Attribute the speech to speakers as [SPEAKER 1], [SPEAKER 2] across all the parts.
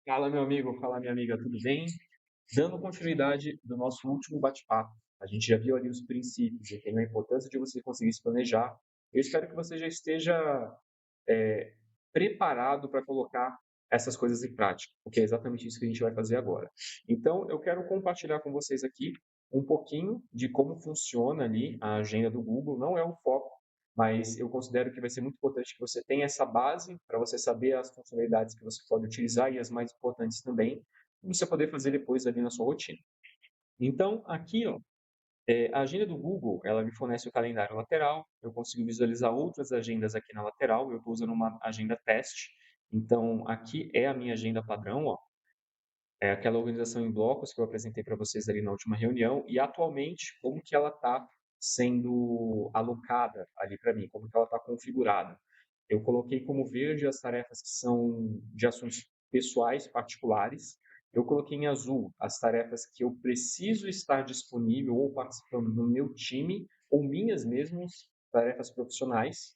[SPEAKER 1] Fala, meu amigo, fala, minha amiga, tudo bem? Dando continuidade do nosso último bate-papo, a gente já viu ali os princípios e tem a importância de você conseguir se planejar. Eu espero que você já esteja preparado para colocar essas coisas em prática, porque é exatamente isso que a gente vai fazer agora. Então, eu quero compartilhar com vocês aqui um pouquinho de como funciona ali a agenda do Google. Não é o foco, mas eu considero que vai ser muito importante que você tenha essa base para você saber as funcionalidades que você pode utilizar e as mais importantes também, para você poder fazer depois ali na sua rotina. Então, aqui, ó, a agenda do Google, ela me fornece o calendário lateral, eu consigo visualizar outras agendas aqui na lateral, eu estou usando uma agenda teste, então aqui é a minha agenda padrão, ó, é aquela organização em blocos que eu apresentei para vocês ali na última reunião, e atualmente como que ela está sendo alocada ali para mim, como que ela está configurada. Eu coloquei como verde as tarefas que são de assuntos pessoais, particulares. Eu coloquei em azul as tarefas que eu preciso estar disponível ou participando no meu time, ou minhas mesmas tarefas profissionais.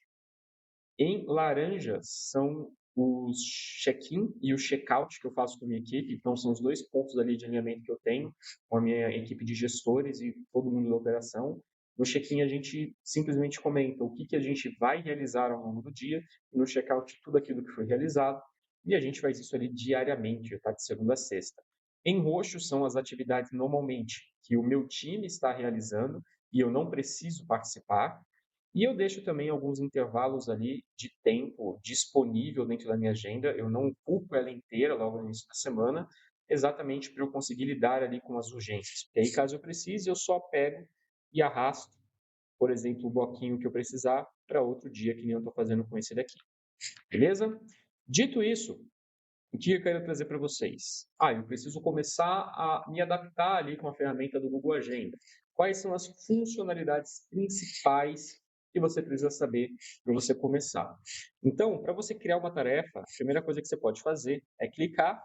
[SPEAKER 1] Em laranja são os check-in e o check-out que eu faço com a minha equipe. Então, são os dois pontos ali de alinhamento que eu tenho com a minha equipe de gestores e todo mundo da operação. No check-in, a gente simplesmente comenta o que, que a gente vai realizar ao longo do dia, e no check-out, tudo aquilo que foi realizado. E a gente faz isso ali diariamente, tá? De segunda a sexta. Em roxo são as atividades normalmente que o meu time está realizando e eu não preciso participar. E eu deixo também alguns intervalos ali de tempo disponível dentro da minha agenda. Eu não ocupo ela inteira logo no início da semana, exatamente para eu conseguir lidar ali com as urgências. Porque aí, caso eu precise, eu só pego e arrasto, por exemplo, o bloquinho que eu precisar para outro dia, que nem eu estou fazendo com esse daqui. Beleza? Dito isso, o que eu quero trazer para vocês? Eu preciso começar a me adaptar ali com a ferramenta do Google Agenda. Quais são as funcionalidades principais que você precisa saber para você começar? Então, para você criar uma tarefa, a primeira coisa que você pode fazer é clicar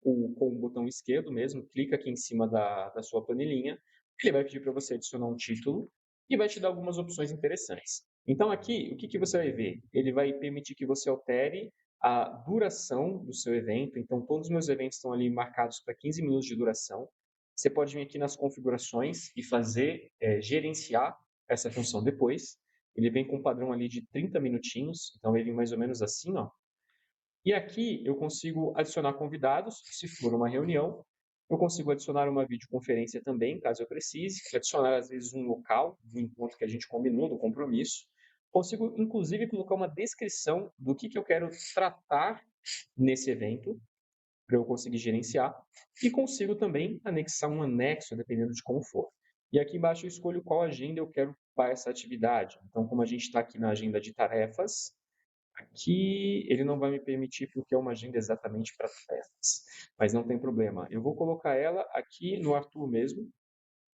[SPEAKER 1] com o botão esquerdo mesmo, clica aqui em cima da sua planilhinha, ele vai pedir para você adicionar um título e vai te dar algumas opções interessantes. Então, aqui, o que, que você vai ver? Ele vai permitir que você altere a duração do seu evento. Então, todos os meus eventos estão ali marcados para 15 minutos de duração. Você pode vir aqui nas configurações e fazer, gerenciar essa função depois. Ele vem com um padrão ali de 30 minutinhos, então ele vem mais ou menos assim, ó. E aqui eu consigo adicionar convidados, se for uma reunião. Eu consigo adicionar uma videoconferência também, caso eu precise. Adicionar, às vezes, um local do encontro que a gente combinou, do compromisso. Consigo, inclusive, colocar uma descrição do que eu quero tratar nesse evento, para eu conseguir gerenciar. E consigo também anexar um anexo, dependendo de como for. E aqui embaixo eu escolho qual agenda eu quero para essa atividade. Então, como a gente está aqui na agenda de tarefas, aqui ele não vai me permitir porque é uma agenda exatamente para tarefas, mas não tem problema. Eu vou colocar ela aqui no Arthur mesmo.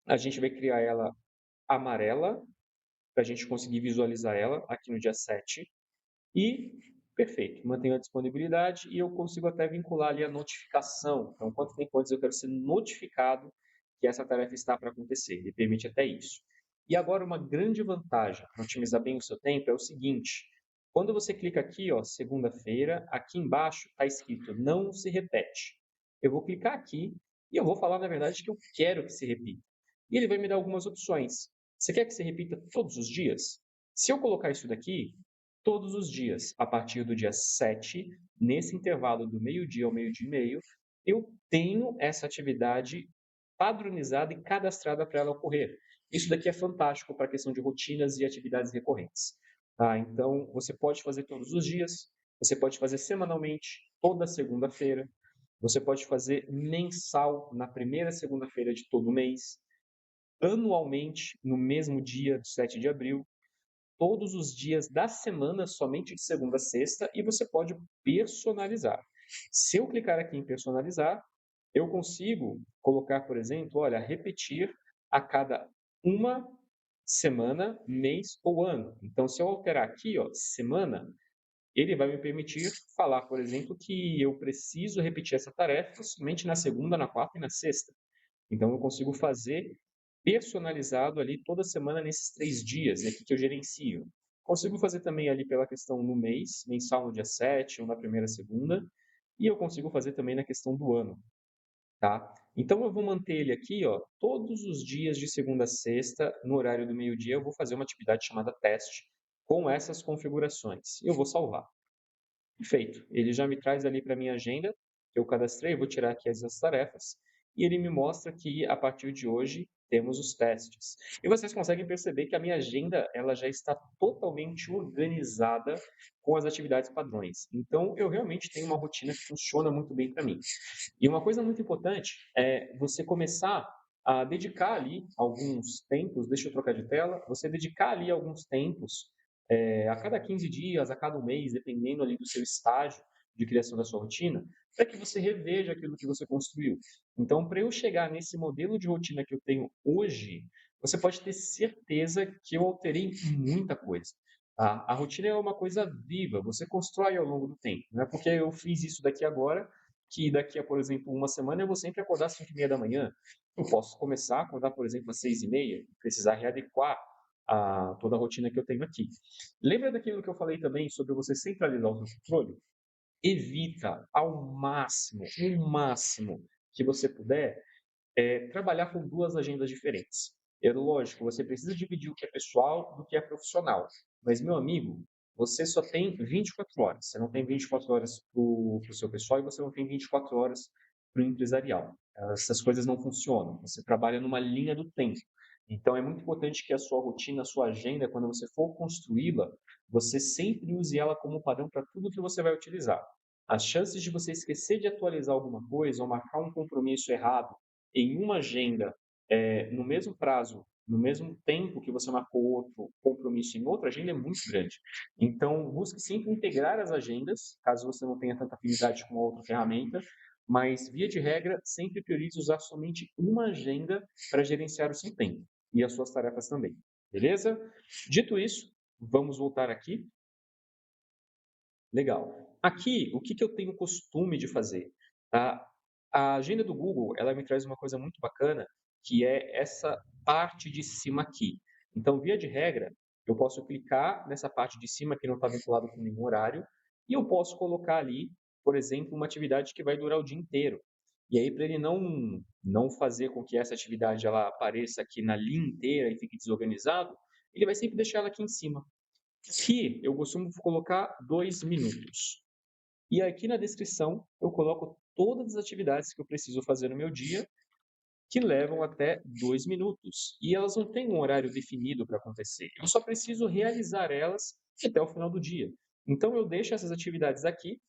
[SPEAKER 1] A gente vai criar ela amarela para a gente conseguir visualizar ela aqui no dia 7. E perfeito, mantenho a disponibilidade e eu consigo até vincular ali a notificação. Então, quanto tempo antes eu quero ser notificado que essa tarefa está para acontecer. Ele permite até isso. E agora, uma grande vantagem para otimizar bem o seu tempo é o seguinte: quando você clica aqui, ó, segunda-feira, aqui embaixo está escrito não se repete. Eu vou clicar aqui e eu vou falar, na verdade, que eu quero que se repita. E ele vai me dar algumas opções. Você quer que se repita todos os dias? Se eu colocar isso daqui, todos os dias, a partir do dia 7, nesse intervalo do meio-dia ao meio-dia e meio, eu tenho essa atividade padronizada e cadastrada para ela ocorrer. Isso daqui é fantástico para a questão de rotinas e atividades recorrentes. Tá? Então, você pode fazer todos os dias, você pode fazer semanalmente, toda segunda-feira, você pode fazer mensal na primeira segunda-feira de todo mês, anualmente no mesmo dia do 7 de abril, todos os dias da semana, somente de segunda a sexta, e você pode personalizar. Se eu clicar aqui em personalizar, eu consigo colocar, por exemplo, olha, repetir a cada uma semana, mês ou ano. Então, se eu alterar aqui, ó, semana, ele vai me permitir falar, por exemplo, que eu preciso repetir essa tarefa somente na segunda, na quarta e na sexta. Então, eu consigo fazer personalizado ali toda semana nesses 3 dias, é aqui que eu gerencio. Consigo fazer também ali pela questão no mês, mensal no dia 7 ou na primeira segunda. e eu consigo fazer também na questão do ano, tá? Então eu vou manter ele aqui, ó, todos os dias de segunda a sexta, no horário do meio-dia, eu vou fazer uma atividade chamada teste com essas configurações. Eu vou salvar. Feito. Ele já me traz ali para minha agenda, que eu cadastrei, eu vou tirar aqui as tarefas, e ele me mostra que a partir de hoje temos os testes. E vocês conseguem perceber que a minha agenda ela já está totalmente organizada com as atividades padrões. Então, eu realmente tenho uma rotina que funciona muito bem para mim. E uma coisa muito importante é você começar a dedicar ali alguns tempos, deixa eu trocar de tela, você dedicar ali alguns tempos a cada 15 dias, a cada um mês, dependendo ali do seu estágio de criação da sua rotina, para que você reveja aquilo que você construiu. Então, para eu chegar nesse modelo de rotina que eu tenho hoje, você pode ter certeza que eu alterei muita coisa. Tá? A rotina é uma coisa viva, você constrói ao longo do tempo. Não é porque eu fiz isso daqui agora, que daqui a, por exemplo, uma semana eu vou sempre acordar às 5h30 da manhã. Eu posso começar a acordar, por exemplo, às 6h30, precisar readequar toda a rotina que eu tenho aqui. Lembra daquilo que eu falei também sobre você centralizar o seu controle? Evita ao máximo, o máximo que você puder, trabalhar com duas agendas diferentes. É lógico, você precisa dividir o que é pessoal do que é profissional. Mas, meu amigo, você só tem 24 horas. Você não tem 24 horas para o seu pessoal e você não tem 24 horas para o empresarial. Essas coisas não funcionam. Você trabalha numa linha do tempo. Então, é muito importante que a sua rotina, a sua agenda, quando você for construí-la, você sempre use ela como padrão para tudo que você vai utilizar. As chances de você esquecer de atualizar alguma coisa ou marcar um compromisso errado em uma agenda, no mesmo prazo, no mesmo tempo que você marcou outro compromisso em outra agenda, é muito grande. Então, busque sempre integrar as agendas, caso você não tenha tanta afinidade com a outra ferramenta, mas, via de regra, sempre priorize usar somente uma agenda para gerenciar o seu tempo e as suas tarefas também. Beleza? Dito isso, vamos voltar aqui. Legal. Aqui, o que eu tenho costume de fazer? Tá? A agenda do Google, ela me traz uma coisa muito bacana, que é essa parte de cima aqui. Então, via de regra, eu posso clicar nessa parte de cima que não está vinculado com nenhum horário, e eu posso colocar ali, por exemplo, uma atividade que vai durar o dia inteiro. E aí, para ele não fazer com que essa atividade ela apareça aqui na linha inteira e fique desorganizado, ele vai sempre deixar ela aqui em cima. Que eu costumo colocar 2 minutos. E aqui na descrição eu coloco todas as atividades que eu preciso fazer no meu dia, que levam até 2 minutos. E elas não têm um horário definido para acontecer. Eu só preciso realizar elas até o final do dia. Então eu deixo essas atividades aqui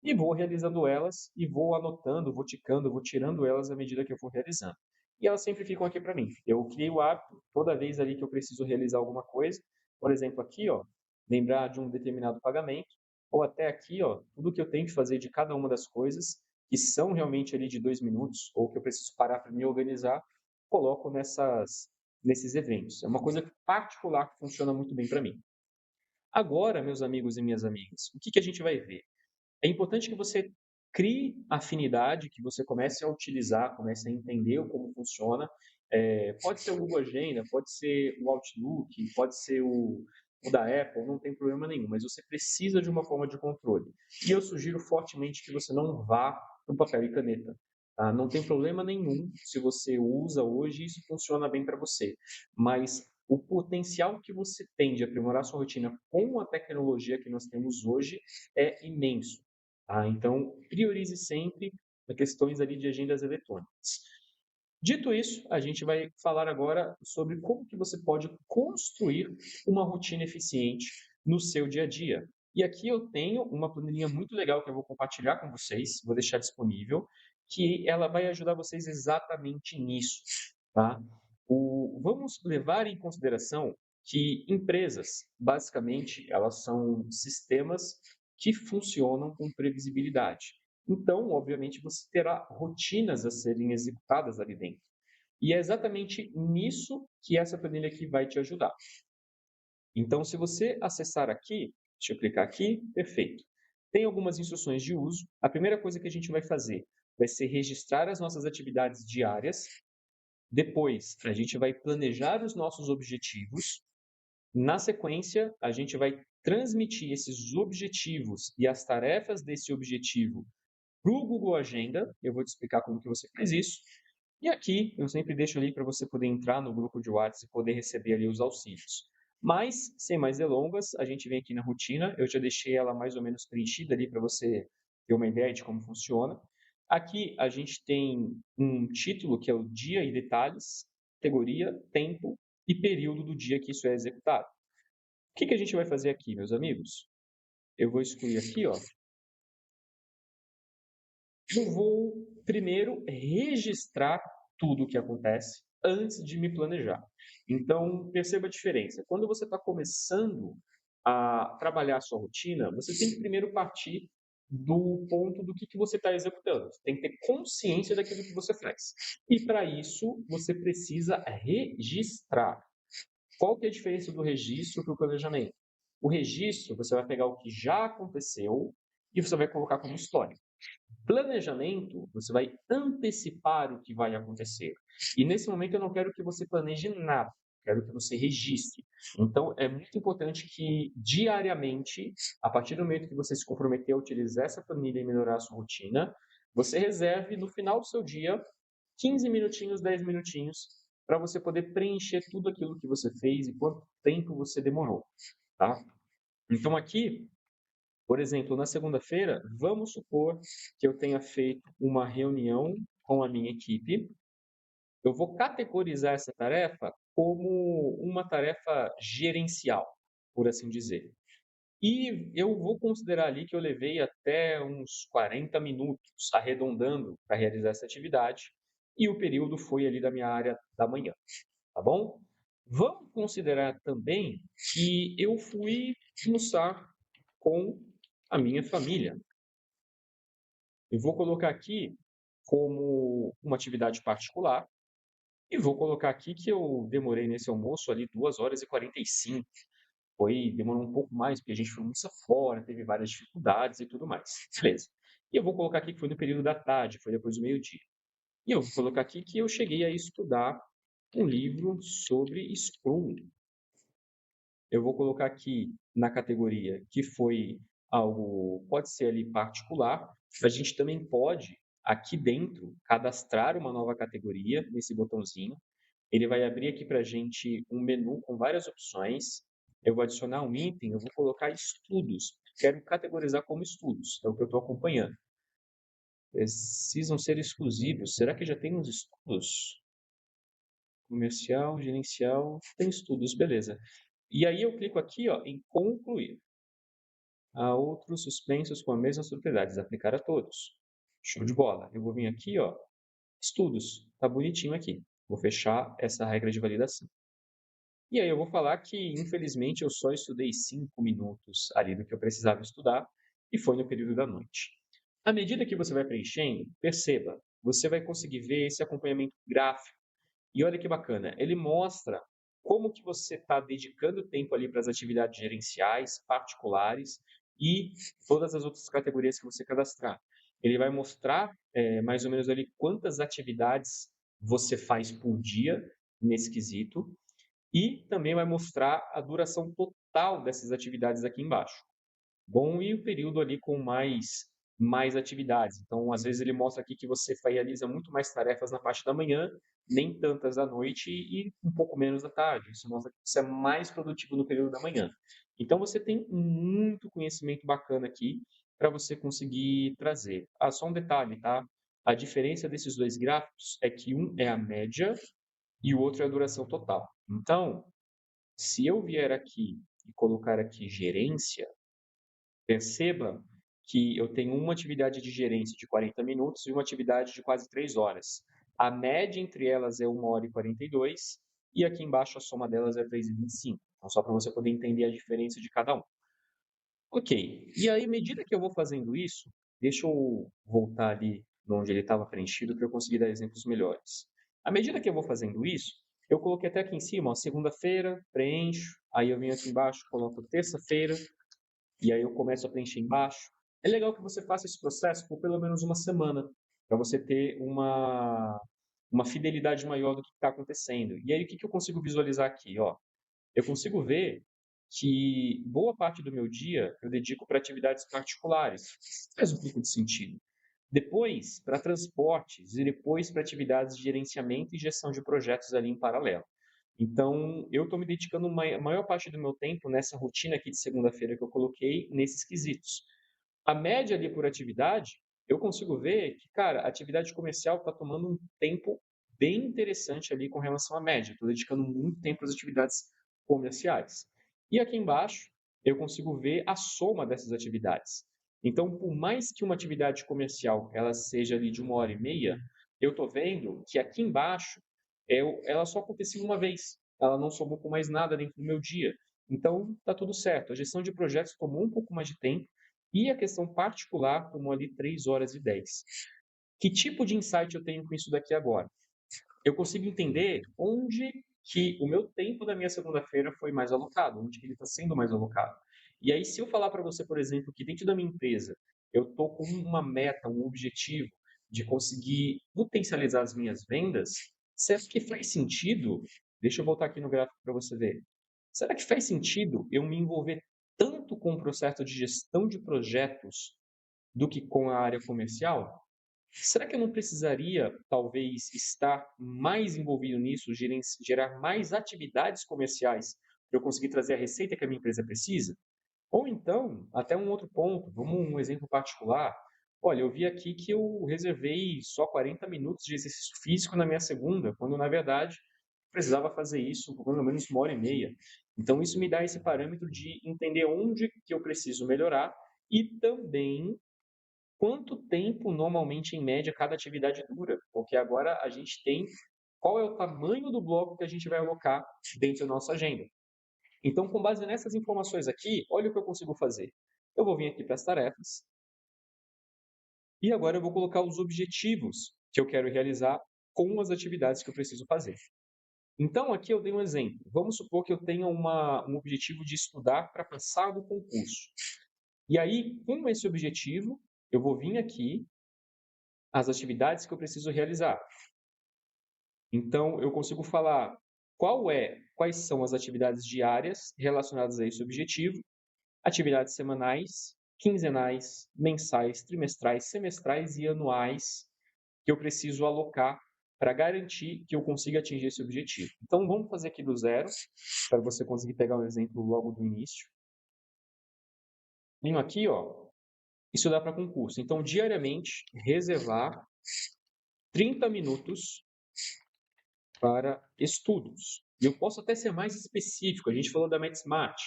[SPEAKER 1] e vou realizando elas e vou anotando, vou ticando, vou tirando elas à medida que eu for realizando. E elas sempre ficam aqui para mim. Eu criei o hábito, toda vez ali que eu preciso realizar alguma coisa, por exemplo, aqui, ó, lembrar de um determinado pagamento, ou até aqui, ó, tudo que eu tenho que fazer de cada uma das coisas, que são realmente ali de 2 minutos, ou que eu preciso parar para me organizar, coloco nesses eventos. É uma coisa particular que funciona muito bem para mim. Agora, meus amigos e minhas amigas, o que a gente vai ver? É importante que você crie afinidade, que você comece a utilizar, comece a entender como funciona. Pode ser o Google Agenda, pode ser o Outlook, pode ser o da Apple, não tem problema nenhum, mas você precisa de uma forma de controle. E eu sugiro fortemente que você não vá para o papel e caneta. Tá? Não tem problema nenhum se você usa hoje e isso funciona bem para você. Mas o potencial que você tem de aprimorar sua rotina com a tecnologia que nós temos hoje é imenso. Tá? Então, priorize sempre as questões ali de agendas eletrônicas. Dito isso, a gente vai falar agora sobre como que você pode construir uma rotina eficiente no seu dia a dia. E aqui eu tenho uma planilha muito legal que eu vou compartilhar com vocês, vou deixar disponível, que ela vai ajudar vocês exatamente nisso, tá? Vamos levar em consideração que empresas, basicamente, elas são sistemas que funcionam com previsibilidade. Então, obviamente, você terá rotinas a serem executadas ali dentro. E é exatamente nisso que essa planilha aqui vai te ajudar. Então, se você acessar aqui, deixa eu clicar aqui, perfeito. Tem algumas instruções de uso. A primeira coisa que a gente vai fazer vai ser registrar as nossas atividades diárias. Depois, a gente vai planejar os nossos objetivos. Na sequência, a gente vai transmitir esses objetivos e as tarefas desse objetivo para o Google Agenda. Eu vou te explicar como que você faz isso. E aqui eu sempre deixo ali para você poder entrar no grupo de WhatsApp e poder receber ali os auxílios. Mas, sem mais delongas, a gente vem aqui na rotina. Eu já deixei ela mais ou menos preenchida ali para você ter uma ideia de como funciona. Aqui a gente tem um título que é o dia e detalhes, categoria, tempo e período do dia que isso é executado. O que que a gente vai fazer aqui, meus amigos? Eu vou excluir aqui, ó. Eu vou primeiro registrar tudo o que acontece antes de me planejar. Então, perceba a diferença. Quando você está começando a trabalhar a sua rotina, você tem que primeiro partir do ponto do que você está executando. Você tem que ter consciência daquilo que você faz. E para isso, você precisa registrar. Qual que é a diferença do registro para o planejamento? O registro, você vai pegar o que já aconteceu e você vai colocar como história. Planejamento, você vai antecipar o que vai acontecer. E nesse momento eu não quero que você planeje nada, quero que você registre. Então é muito importante que diariamente, a partir do momento que você se comprometer a utilizar essa planilha e melhorar a sua rotina, você reserve no final do seu dia 15 minutinhos, 10 minutinhos para você poder preencher tudo aquilo que você fez e quanto tempo você demorou, tá? Então aqui por exemplo, na segunda-feira, vamos supor que eu tenha feito uma reunião com a minha equipe. Eu vou categorizar essa tarefa como uma tarefa gerencial, por assim dizer. E eu vou considerar ali que eu levei até uns 40 minutos arredondando para realizar essa atividade, e o período foi ali da minha área da manhã, tá bom? Vamos considerar também que eu fui almoçar com a minha família. Eu vou colocar aqui como uma atividade particular e vou colocar aqui que eu demorei nesse almoço ali 2 horas e 45. Demorou um pouco mais, porque a gente foi almoçar fora, teve várias dificuldades e tudo mais. Beleza. E eu vou colocar aqui que foi no período da tarde, foi depois do meio-dia. E eu vou colocar aqui que eu cheguei a estudar um livro sobre Scrum. Eu vou colocar aqui na categoria que foi algo, pode ser ali particular. A gente também pode, aqui dentro, cadastrar uma nova categoria nesse botãozinho. Ele vai abrir aqui para a gente um menu com várias opções. Eu vou adicionar um item, eu vou colocar estudos. Quero categorizar como estudos, é o que eu estou acompanhando. Precisam ser exclusivos. Será que já tem uns estudos? Comercial, gerencial, tem estudos, beleza. E aí eu clico aqui, ó, em concluir. Há outros suspensos com as mesmas propriedades, aplicar a todos. Show de bola. Eu vou vir aqui, ó, estudos. Tá bonitinho aqui. Vou fechar essa regra de validação. E aí eu vou falar que, infelizmente, eu só estudei 5 minutos ali do que eu precisava estudar e foi no período da noite. À medida que você vai preenchendo, perceba, você vai conseguir ver esse acompanhamento gráfico. E olha que bacana, ele mostra como que você está dedicando tempo ali para as atividades gerenciais, particulares e todas as outras categorias que você cadastrar. Ele vai mostrar mais ou menos ali quantas atividades você faz por dia nesse quesito e também vai mostrar a duração total dessas atividades aqui embaixo. Bom, e o período ali com mais atividades. Então, às vezes ele mostra aqui que você realiza muito mais tarefas na parte da manhã, nem tantas da noite e um pouco menos da tarde. Isso mostra que você é mais produtivo no período da manhã. Então, você tem muito conhecimento bacana aqui para você conseguir trazer. Ah, só um detalhe, tá? A diferença desses dois gráficos é que um é a média e o outro é a duração total. Então, se eu vier aqui e colocar aqui gerência, perceba que eu tenho uma atividade de gerência de 40 minutos e uma atividade de quase 3 horas. A média entre elas é 1 hora e 42 e aqui embaixo a soma delas é 3,25. Então, só para você poder entender a diferença de cada um. Ok, e aí, à medida que eu vou fazendo isso, deixa eu voltar ali onde ele estava preenchido para eu conseguir dar exemplos melhores. À medida que eu vou fazendo isso, eu coloquei até aqui em cima, ó, segunda-feira, preencho, aí eu venho aqui embaixo, coloco terça-feira, e aí eu começo a preencher embaixo. É legal que você faça esse processo por pelo menos uma semana, para você ter uma fidelidade maior do que está acontecendo. E aí o que, que eu consigo visualizar aqui? Ó? Eu consigo ver que boa parte do meu dia eu dedico para atividades particulares. Faz um pouco de sentido. Depois, para transportes e depois para atividades de gerenciamento e gestão de projetos ali em paralelo. Então, eu estou me dedicando a maior parte do meu tempo nessa rotina aqui de segunda-feira que eu coloquei nesses quesitos. A média ali por atividade, eu consigo ver que, cara, a atividade comercial está tomando um tempo bem interessante ali com relação à média. Estou dedicando muito tempo às atividades comerciais. E aqui embaixo, eu consigo ver a soma dessas atividades. Então, por mais que uma atividade comercial ela seja ali de 1 hora e meia, eu estou vendo que aqui embaixo ela só aconteceu uma vez. Ela não somou com mais nada dentro do meu dia. Então, está tudo certo. A gestão de projetos tomou um pouco mais de tempo, e a questão particular tomou ali 3 horas e 10. Que tipo de insight eu tenho com isso daqui agora? Eu consigo entender onde que o meu tempo da minha segunda-feira foi mais alocado, onde que ele está sendo mais alocado. E aí, se eu falar para você, por exemplo, que dentro da minha empresa eu estou com uma meta, um objetivo de conseguir potencializar as minhas vendas, será que faz sentido? Deixa eu voltar aqui no gráfico para você ver. Será que faz sentido eu me envolver tanto com o processo de gestão de projetos do que com a área comercial? Será que eu não precisaria, talvez, estar mais envolvido nisso, gerar mais atividades comerciais para eu conseguir trazer a receita que a minha empresa precisa? Ou então, até um outro ponto, vamos um exemplo particular. Olha, eu vi aqui que eu reservei só 40 minutos de exercício físico na minha segunda, quando na verdade precisava fazer isso por pelo menos 1 hora e meia. Então, isso me dá esse parâmetro de entender onde que eu preciso melhorar e também quanto tempo normalmente, em média, cada atividade dura, porque agora a gente tem qual é o tamanho do bloco que a gente vai alocar dentro da nossa agenda. Então, com base nessas informações aqui, olha o que eu consigo fazer. Eu vou vir aqui para as tarefas e agora eu vou colocar os objetivos que eu quero realizar com as atividades que eu preciso fazer. Então, aqui eu dei um exemplo. Vamos supor que eu tenha um objetivo de estudar para passar no concurso. E aí, com esse objetivo, eu vou vir aqui as atividades que eu preciso realizar. Então, eu consigo falar quais são as atividades diárias relacionadas a esse objetivo, atividades semanais, quinzenais, mensais, trimestrais, semestrais e anuais que eu preciso alocar para garantir que eu consiga atingir esse objetivo. Então, vamos fazer aqui do zero, para você conseguir pegar um exemplo logo do início. Venho aqui, ó, isso dá para concurso. Então, diariamente, reservar 30 minutos para estudos. E eu posso até ser mais específico, a gente falou da MetSmart.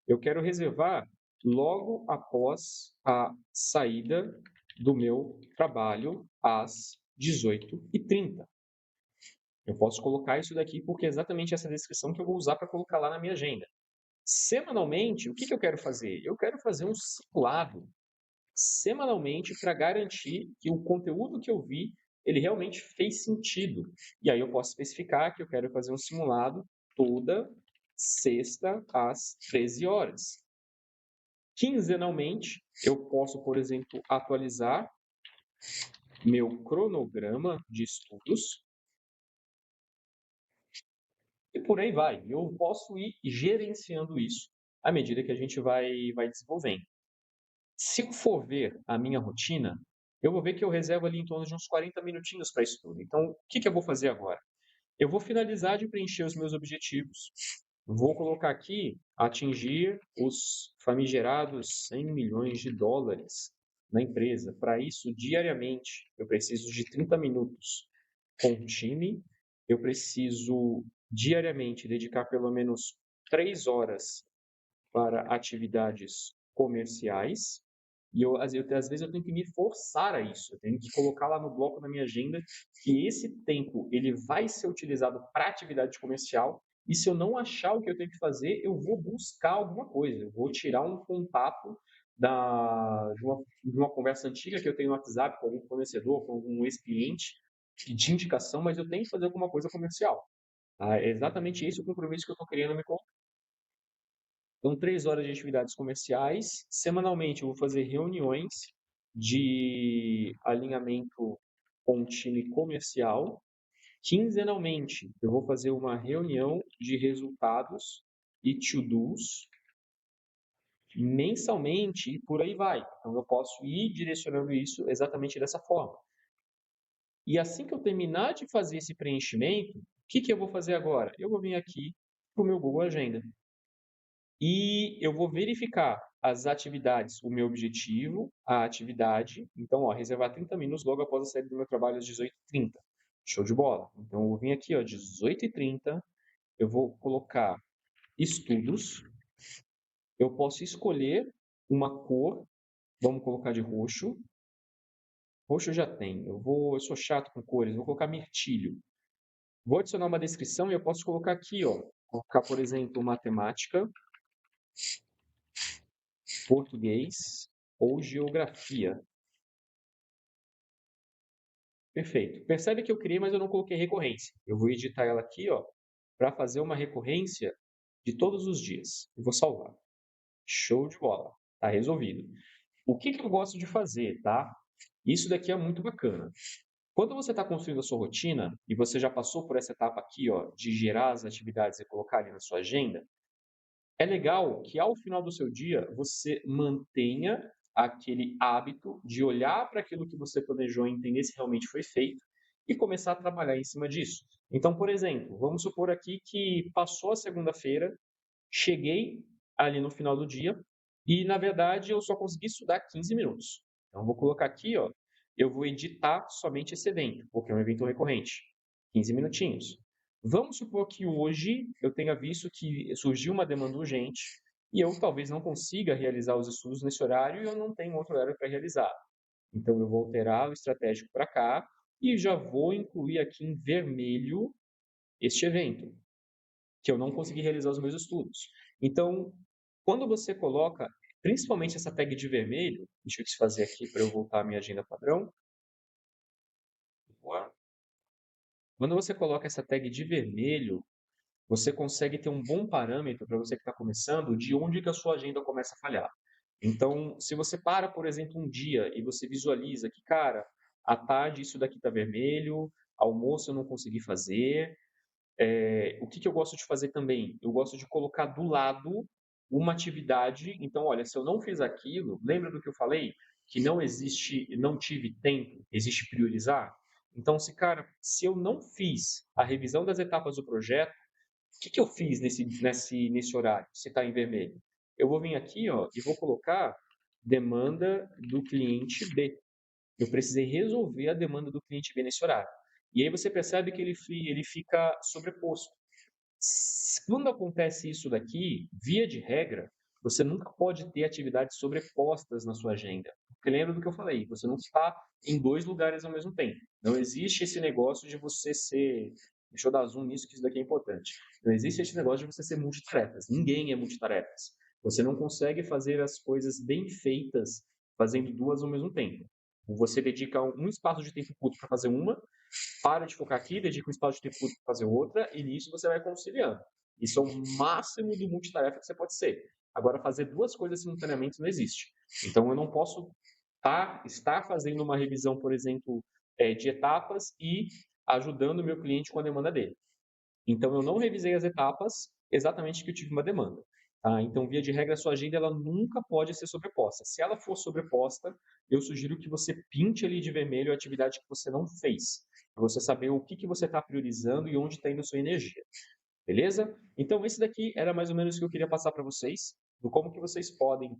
[SPEAKER 1] Eu quero reservar logo após a saída do meu trabalho às 18h30. Eu posso colocar isso daqui porque é exatamente essa descrição que eu vou usar para colocar lá na minha agenda. Semanalmente, o que eu quero fazer? Eu quero fazer um simulado semanalmente para garantir que o conteúdo que eu vi, ele realmente fez sentido. E aí eu posso especificar que eu quero fazer um simulado toda sexta às 13 horas. Quinzenalmente, eu posso, por exemplo, atualizar meu cronograma de estudos e por aí vai. Eu posso ir gerenciando isso à medida que a gente vai desenvolvendo. Se eu for ver a minha rotina, eu vou ver que eu reservo ali em torno de uns 40 minutinhos para estudo. Então, o que eu vou fazer agora? Eu vou finalizar de preencher os meus objetivos. Vou colocar aqui atingir os famigerados 100 milhões de dólares na empresa. Para isso, diariamente, eu preciso de 30 minutos com o time. Eu preciso diariamente dedicar pelo menos 3 horas para atividades comerciais. E às vezes eu tenho que me forçar a isso. Eu tenho que colocar lá no bloco da minha agenda que esse tempo ele vai ser utilizado para atividade comercial. E se eu não achar o que eu tenho que fazer, eu vou buscar alguma coisa. Eu vou tirar um contato de uma conversa antiga que eu tenho no WhatsApp com algum fornecedor, com algum ex-cliente de indicação, mas eu tenho que fazer alguma coisa comercial. Tá? É exatamente esse o compromisso que eu estou querendo me colocar. Então, 3 horas de atividades comerciais. Semanalmente, eu vou fazer reuniões de alinhamento com o time comercial. Quinzenalmente, eu vou fazer uma reunião de resultados e to-dos. mensalmente e por aí vai. Então, eu posso ir direcionando isso exatamente dessa forma. E assim que eu terminar de fazer esse preenchimento, o que eu vou fazer agora? Eu vou vir aqui para o meu Google Agenda e eu vou verificar as atividades, o meu objetivo, a atividade. Então, ó, reservar 30 minutos logo após a saída do meu trabalho às 18h30. Show de bola. Então, eu vou vir aqui, ó, 18h30, eu vou colocar estudos. Eu posso escolher uma cor, vamos colocar de roxo. Roxo já tem. Eu sou chato com cores, vou colocar mirtilho. Vou adicionar uma descrição e eu posso colocar aqui, ó, colocar, por exemplo, matemática, português ou geografia. Perfeito. Percebe que eu criei, mas eu não coloquei recorrência. Eu vou editar ela aqui, ó, para fazer uma recorrência de todos os dias. Eu vou salvar. Show de bola. Tá resolvido. O que eu gosto de fazer, tá? Isso daqui é muito bacana. Quando você está construindo a sua rotina e você já passou por essa etapa aqui, ó, de gerar as atividades e colocar ali na sua agenda, é legal que ao final do seu dia você mantenha aquele hábito de olhar para aquilo que você planejou e entender se realmente foi feito e começar a trabalhar em cima disso. Então, por exemplo, vamos supor aqui que passou a segunda-feira, cheguei ali no final do dia e, na verdade, eu só consegui estudar 15 minutos. Então, vou colocar aqui, ó, eu vou editar somente esse evento, porque é um evento recorrente. 15 minutinhos. Vamos supor que hoje eu tenha visto que surgiu uma demanda urgente e eu talvez não consiga realizar os estudos nesse horário e eu não tenho outro horário para realizar. Então, eu vou alterar o estratégico para cá e já vou incluir aqui em vermelho este evento, que eu não consegui realizar os meus estudos. Então, quando você coloca, principalmente essa tag de vermelho, deixa eu fazer aqui para eu voltar à minha agenda padrão. Quando você coloca essa tag de vermelho, você consegue ter um bom parâmetro para você que está começando de onde que a sua agenda começa a falhar. Então, se você para, por exemplo, um dia e você visualiza que, cara, à tarde isso daqui está vermelho, almoço eu não consegui fazer, o que eu gosto de fazer também? Eu gosto de colocar do lado uma atividade. Então, olha, se eu não fiz aquilo, lembra do que eu falei? Que não existe, não tive tempo, existe priorizar. Então, se eu não fiz a revisão das etapas do projeto, o que eu fiz nesse horário, se está em vermelho? Eu vou vir aqui, ó, e vou colocar demanda do cliente B. Eu precisei resolver a demanda do cliente B nesse horário. E aí você percebe que ele fica sobreposto. Quando acontece isso daqui, via de regra, você nunca pode ter atividades sobrepostas na sua agenda. Porque lembra do que eu falei, você não está em dois lugares ao mesmo tempo. Não existe esse negócio de você ser. Deixa eu dar zoom nisso, que isso daqui é importante. Não existe esse negócio de você ser multitarefas. Ninguém é multitarefas. Você não consegue fazer as coisas bem feitas fazendo duas ao mesmo tempo. Você dedica um espaço de tempo curto para fazer uma, para de focar aqui, dedica um espaço de tempo curto para fazer outra, e nisso você vai conciliando. Isso é o máximo do multitarefa que você pode ser. Agora, fazer duas coisas simultaneamente não existe. Então, eu não posso estar fazendo uma revisão, por exemplo, de etapas e ajudando o meu cliente com a demanda dele. Então, eu não revisei as etapas exatamente que eu tive uma demanda. Tá? Então, via de regra, a sua agenda ela nunca pode ser sobreposta. Se ela for sobreposta, eu sugiro que você pinte ali de vermelho a atividade que você não fez, para você saber o que você está priorizando e onde está indo a sua energia. Beleza? Então, esse daqui era mais ou menos o que eu queria passar para vocês, do como que vocês podem,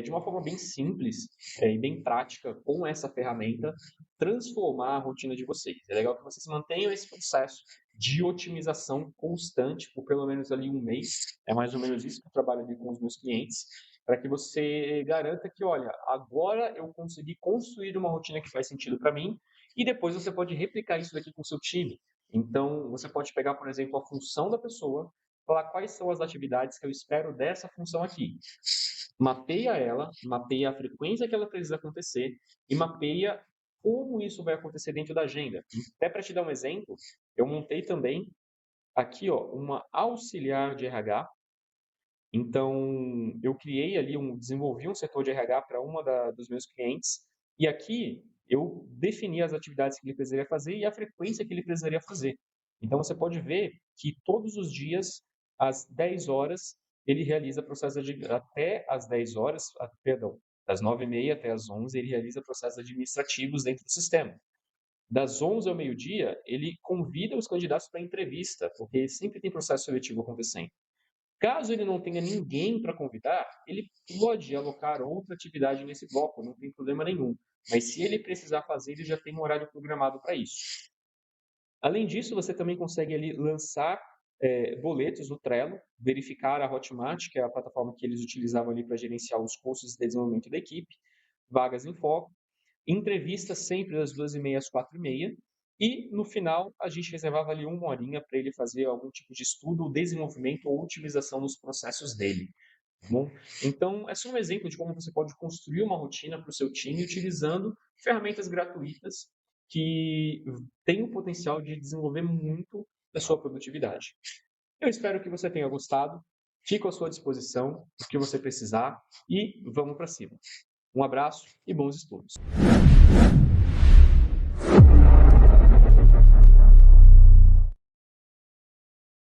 [SPEAKER 1] de uma forma bem simples e bem prática, com essa ferramenta, transformar a rotina de vocês. É legal que vocês mantenham esse processo de otimização constante por pelo menos ali um mês. É mais ou menos isso que eu trabalho ali com os meus clientes, para que você garanta que, olha, agora eu consegui construir uma rotina que faz sentido para mim, e depois você pode replicar isso daqui com o seu time. Então, você pode pegar, por exemplo, a função da pessoa, falar quais são as atividades que eu espero dessa função aqui. Mapeia ela, mapeia a frequência que ela precisa acontecer e mapeia como isso vai acontecer dentro da agenda. Até para te dar um exemplo, eu montei também aqui, ó, uma auxiliar de RH. Então, eu criei ali, desenvolvi um setor de RH para dos meus clientes, e aqui eu defini as atividades que ele precisaria fazer e a frequência que ele precisaria fazer. Então, você pode ver que todos os dias, às 10 horas, ele realiza processo até às 10 horas, perdão, das 9h30 até às 11h, ele realiza processos administrativos dentro do sistema. Das 11 ao meio-dia, ele convida os candidatos para entrevista, porque sempre tem processo seletivo acontecendo. Caso ele não tenha ninguém para convidar, ele pode alocar outra atividade nesse bloco, não tem problema nenhum. Mas se ele precisar fazer, ele já tem um horário programado para isso. Além disso, você também consegue ali lançar boletos no Trello, verificar a Hotmart, que é a plataforma que eles utilizavam ali para gerenciar os custos de desenvolvimento da equipe, vagas em foco, entrevistas sempre das 2h30 às 4h30, e no final a gente reservava ali 1 horinha para ele fazer algum tipo de estudo, desenvolvimento ou otimização nos processos dele. Tá bom? Então, é só um exemplo de como você pode construir uma rotina para o seu time utilizando ferramentas gratuitas que têm o potencial de desenvolver muito da sua produtividade. Eu espero que você tenha gostado. Fico à sua disposição, o que você precisar, e vamos para cima. Um abraço e bons estudos.